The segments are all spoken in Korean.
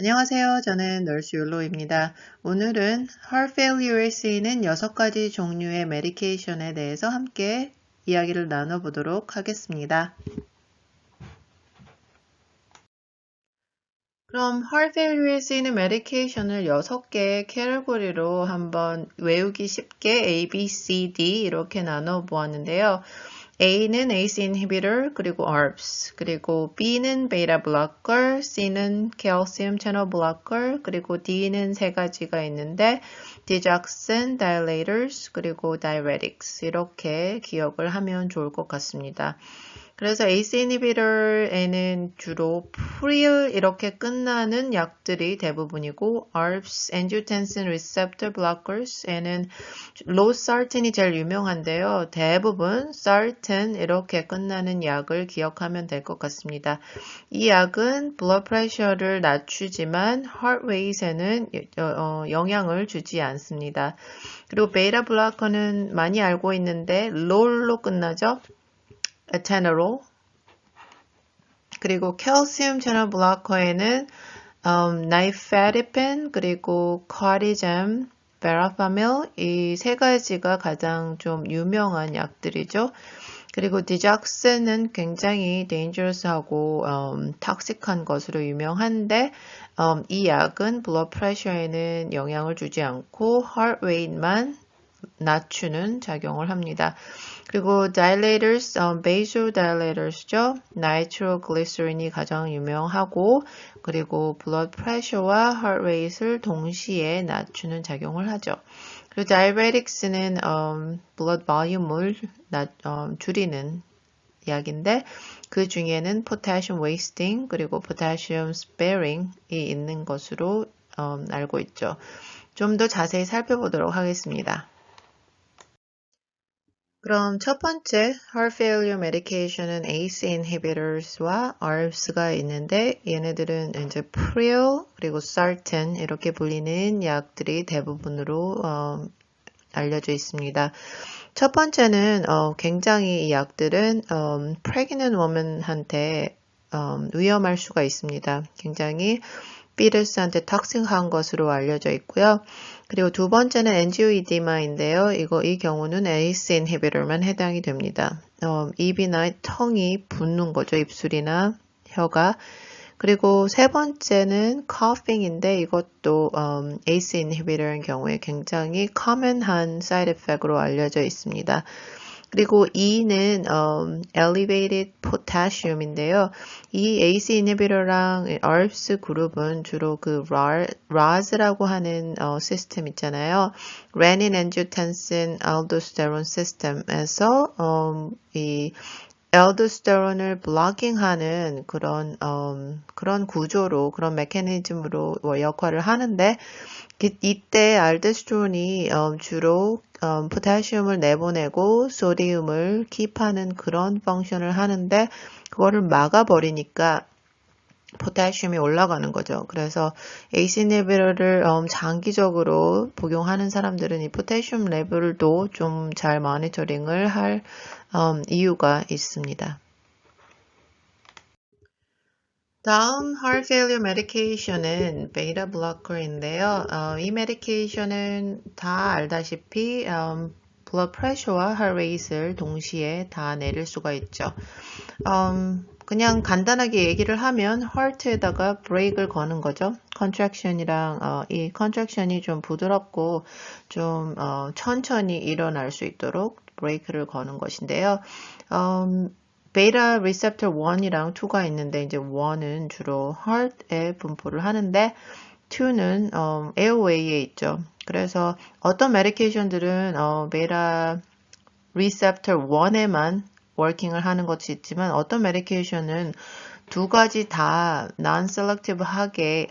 안녕하세요. 저는 널스 율로입니다. 오늘은 heart failure에 쓰이는 6가지 종류의 메디케이션에 대해서 함께 이야기를 나눠보도록 하겠습니다. 그럼 heart failure에 쓰이는 메디케이션을 6개의 캐러고리로 한번 외우기 쉽게 A, B, C, D 이렇게 나눠 보았는데요. A는 ACE inhibitor, 그리고 ARBs, 그리고 B는 beta blocker, C는 calcium channel blocker, 그리고 D는 세 가지가 있는데 digoxin, dilators, 그리고 diuretics 이렇게 기억을 하면 좋을 것 같습니다. 그래서 ACE inhibitor에는 주로 프릴 이렇게 끝나는 약들이 대부분이고 ARBs, angiotensin receptor blockers에는 로사르틴이 제일 유명한데요. 대부분 sartan 이렇게 끝나는 약을 기억하면 될 것 같습니다. 이 약은 blood pressure를 낮추지만 heart rate에는 영향을 주지 않습니다. 그리고 베이타 블로커는 많이 알고 있는데 롤로 끝나죠. 에테너롤. 그리고 calcium channel blocker에는 나이페디펜 그리고 카디잼, 베라파밀 이 세 가지가 가장 좀 유명한 약들이죠. 그리고 디적슨은 굉장히 dangerous하고 톡식한 것으로 유명한데 이 약은 blood pressure에는 영향을 주지 않고 heart rate만 낮추는 작용을 합니다. 그리고 dilators, vasodilators죠. 나이트로글리세린이 가장 유명하고 그리고 blood pressure와 heart rate를 동시에 낮추는 작용을 하죠. 그리고 diuretics는 blood volume을 줄이는 약인데 그 중에는 potassium wasting 그리고 potassium sparing이 있는 것으로 알고 있죠. 좀 더 자세히 살펴보도록 하겠습니다. 그럼 첫 번째 heart failure medication은 ACE inhibitors와 ARBs가 있는데 얘네들은 이제 pril 그리고 sartan 이렇게 불리는 약들이 대부분으로 알려져 있습니다. 첫 번째는 굉장히 이 약들은 pregnant woman한테 위험할 수가 있습니다. 굉장히 피터스한테 톡식한 것으로 알려져 있고요. 그리고 두 번째는 엔지오이디마인데요. 이 경우는 ACE inhibitor만 해당이 됩니다. 입이나 ton이 붓는 거죠. 입술이나 혀가. 그리고 세 번째는 coughing인데 이것도 ACE inhibitor인 경우에 굉장히 common한 side effect로 알려져 있습니다. 그리고 E는 elevated potassium인데요. 이 ACE inhibitor랑 ARBs 그룹은 주로 그 RAS라고 하는 시스템 있잖아요. renin angiotensin aldosterone 시스템에서 이 알도스테론을 블로킹하는 그런 구조로, 그런 메커니즘으로 역할을 하는데, 이때 알도스테론이 주로 포타시움을 내보내고 소디움을 킵하는 그런 펑션을 하는데, 그거를 막아버리니까 포타시움이 올라가는 거죠. 그래서 ACE inhibitor를 장기적으로 복용하는 사람들은 이 포타시움 레벨도 좀 잘 모니터링을 할 이유가 있습니다. 다음 heart failure medication은 베이타 블로커인데요. 이 medication은 다 알다시피 blood pressure와 heart rate를 동시에 다 내릴 수가 있죠. 그냥 간단하게 얘기를 하면 heart에다가 브레이크를 거는 거죠. contraction이랑 이 contraction이 좀 부드럽고 좀 천천히 일어날 수 있도록 브레이크를 거는 것인데요. 베이타 리셉터 1이랑 2가 있는데 이제 1은 주로 heart에 분포를 하는데 2는 airway에 있죠. 그래서 어떤 메디케이션들은 베이타 리셉터 1에만 워킹을 하는 것이 있지만 어떤 메디케이션은 두 가지 다 non-selective하게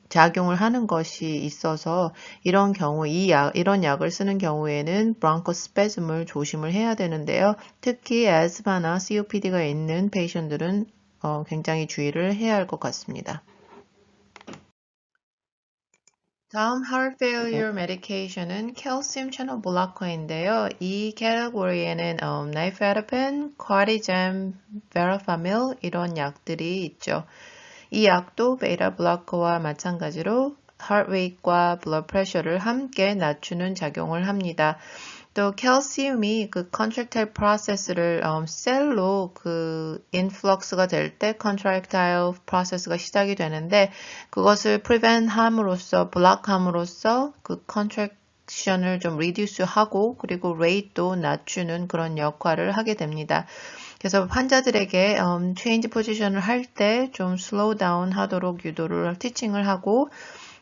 작용을 하는 것이 있어서 이런 경우 이런 약을 쓰는 경우에는 브론코스패즘을 조심을 해야 되는데요. 특히 asthma나 COPD가 있는 페이션들은 굉장히 주의를 해야 할 것 같습니다. 다음 heart failure medication은 calcium channel blocker인데요. 이 캐테고리에는 나이페디펜, 카디잼, 베라파밀 이런 약들이 있죠. 이 약도 베이타 블로커와 마찬가지로 heart rate과 blood pressure를 함께 낮추는 작용을 합니다. 또 칼슘이 그 contractile process를 셀로 그 influx가 될 때 contractile process가 시작이 되는데 그것을 prevent 함으로써 block 함으로써 그 contraction을 좀 reduce 하고 그리고 rate도 낮추는 그런 역할을 하게 됩니다. 그래서 환자들에게 change 포지션을 할 때 좀 slow down 하도록 유도를 티칭을 하고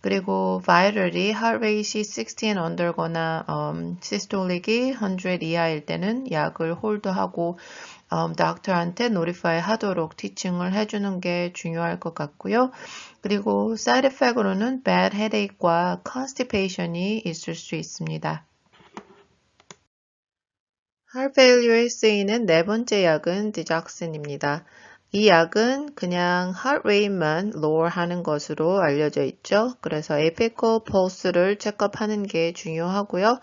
그리고 virally heart rate이 60 and under거나 systolic이 100 이하일 때는 약을 홀드하고 doctor한테 notify 하도록 티칭을 해주는 게 중요할 것 같고요. 그리고 side effect로는 bad headache과 constipation이 있을 수 있습니다. heart failure에 쓰이는 네 번째 약은 디작슨입니다. 이 약은 그냥 heart rate만 lower 하는 것으로 알려져 있죠. 그래서 apical pulse를 체크하는 게 중요하고요.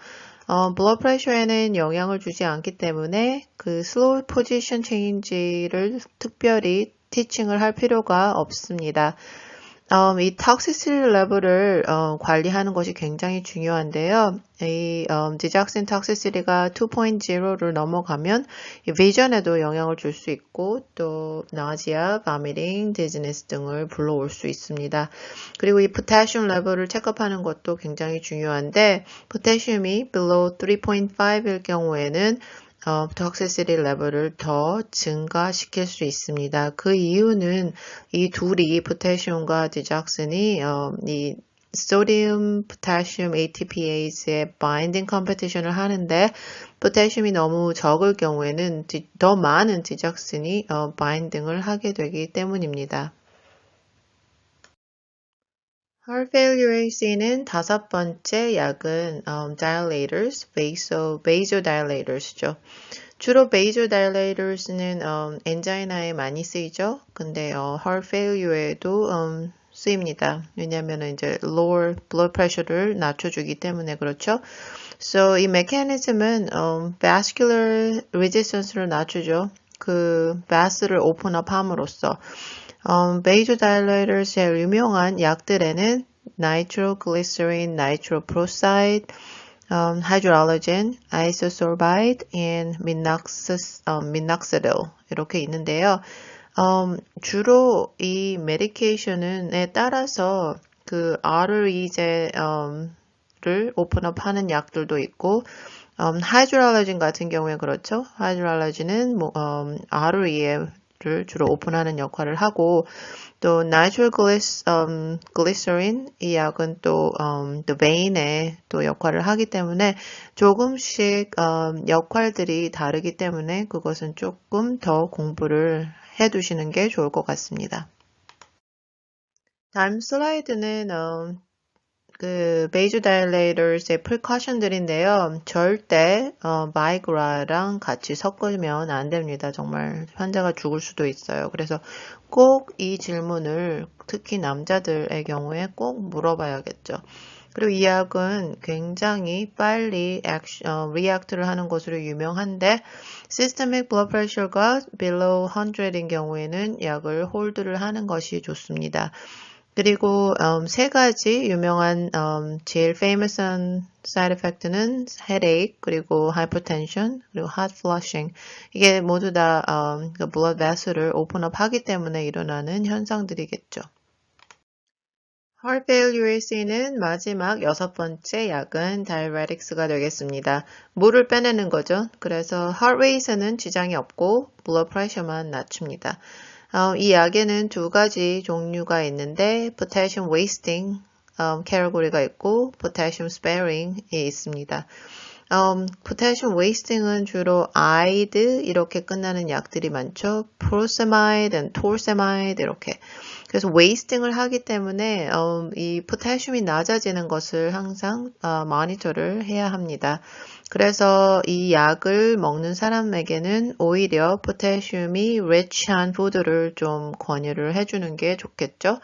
blood pressure에는 영향을 주지 않기 때문에 그 slow position change를 특별히 티칭을 할 필요가 없습니다. 이 toxicity level을 관리하는 것이 굉장히 중요한데요. 이 디작슨 toxicity가 2.0를 넘어가면 이 vision에도 영향을 줄 수 있고 또 nausea, vomiting, dizziness 등을 불러올 수 있습니다. 그리고 이 potassium level을 체크하는 것도 굉장히 중요한데 potassium이 below 3.5일 경우에는 toxicity level을 더 증가시킬 수 있습니다. 그 이유는 이 둘이 포타시움과 디작슨이 이 sodium, potassium, ATPase의 binding competition을 하는데 포타시움이 너무 적을 경우에는 더 많은 디작슨이 binding을 하게 되기 때문입니다. heart failure에 쓰이는 다섯 번째 약은 dilators, vasodilators죠. 주로 vasodilators는 엔자이나에 많이 쓰이죠. 근데 heart failure에도 쓰입니다. 왜냐하면 이제 lower blood pressure를 낮춰주기 때문에 그렇죠. So 이 메커니즘은 vascular resistance를 낮추죠. 그 vas를 open up 함으로써 vasodilators의 유명한 약들에는 nitroglycerin, nitroprusside, hydrogen, isosorbide, and minoxidil 이렇게 있는데요. 주로 이 메디케이션에 따라서 그 arterie제를 오픈업 하는 약들도 있고 하이드로알러진 같은 경우에 그렇죠. 하이드로알러진은 arterie를 주로 오픈하는 역할을 하고 또 nitroglycerin 이 약은 또 vein에 또 역할을 하기 때문에 조금씩 역할들이 다르기 때문에 그것은 조금 더 공부를 해두시는 게 좋을 것 같습니다. 다음 슬라이드는 그 vasodilators의 precaution들인데요. 절대 바이그라랑 같이 섞으면 안 됩니다. 정말 환자가 죽을 수도 있어요. 그래서 꼭 이 질문을 특히 남자들의 경우에 꼭 물어봐야겠죠. 그리고 이 약은 굉장히 빨리 리액트를 하는 것으로 유명한데 systemic blood pressure가 below 100인 경우에는 약을 홀드를 하는 것이 좋습니다. 그리고 세 가지 유명한 제일 famous한 side effect는 headache, 그리고 hypertension, 그리고 hot flushing. 이게 모두 다 그 blood vessel을 open up 하기 때문에 일어나는 현상들이겠죠. heart failure에 쓰이는 마지막 여섯 번째 약은 diuretics가 되겠습니다. 물을 빼내는 거죠. 그래서 heart rate에는 지장이 없고 blood pressure만 낮춥니다. 이 약에는 두 가지 종류가 있는데 potassium wasting 캐러고리가 있고 potassium sparing이 있습니다. potassium wasting은 주로 아이드 이렇게 끝나는 약들이 많죠. prosamide and torsemide 이렇게. 그래서 wasting을 하기 때문에 이 포타슘이 낮아지는 것을 항상 모니터를 해야 합니다. 그래서 이 약을 먹는 사람에게는 오히려 포타슘이 rich한 푸드를 좀 권유를 해주는 게 좋겠죠.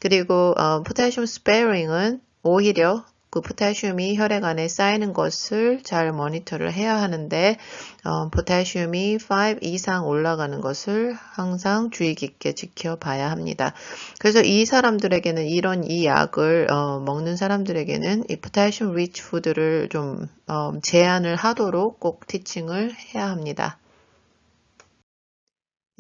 그리고 포타슘 스페어링은 오히려 그 포타슘이 혈액 안에 쌓이는 것을 잘 모니터를 해야 하는데 포타슘이 5 이상 올라가는 것을 항상 주의 깊게 지켜봐야 합니다. 그래서 이 사람들에게는 이 약을 먹는 사람들에게는 이 포타슘 리치 푸드를 좀 제한을 하도록 꼭 티칭을 해야 합니다.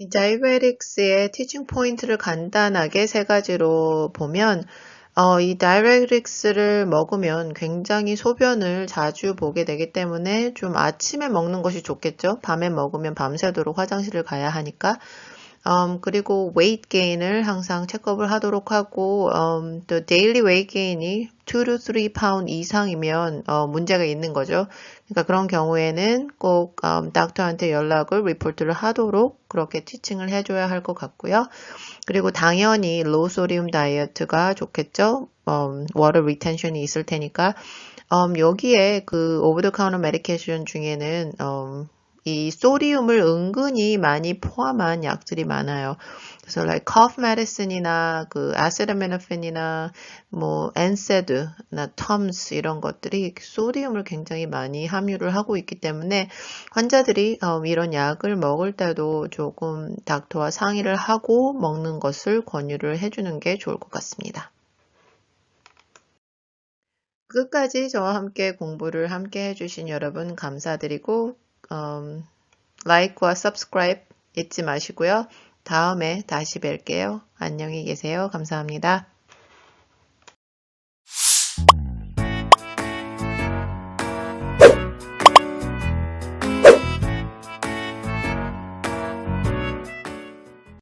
이 다이베틱스의 티칭 포인트를 간단하게 세 가지로 보면 이 다이베틱스를 먹으면 굉장히 소변을 자주 보게 되기 때문에 좀 아침에 먹는 것이 좋겠죠. 밤에 먹으면 밤새도록 화장실을 가야 하니까. 그리고 weight gain을 항상 체크업을 하도록 하고 또 daily weight gain이 2 to 3 pound 이상이면 문제가 있는 거죠. 그러니까 그런 경우에는 꼭 닥터한테 연락을 리포트를 하도록 그렇게 티칭을 해줘야 할 것 같고요. 그리고 당연히 low sodium 다이어트가 좋겠죠. water retention이 있을 테니까 여기에 그 over the counter medication 중에는 이 소디움을 은근히 많이 포함한 약들이 많아요. 그래서 like cough medicine이나 그 acetaminophen이나 뭐 NSAID나 TUMS 이런 것들이 소디움을 굉장히 많이 함유를 하고 있기 때문에 환자들이 이런 약을 먹을 때도 조금 닥터와 상의를 하고 먹는 것을 권유를 해주는 게 좋을 것 같습니다. 끝까지 저와 함께 공부를 함께 해주신 여러분 감사드리고 라이크와 subscribe 잊지 마시고요. 다음에 다시 뵐게요. 안녕히 계세요. 감사합니다.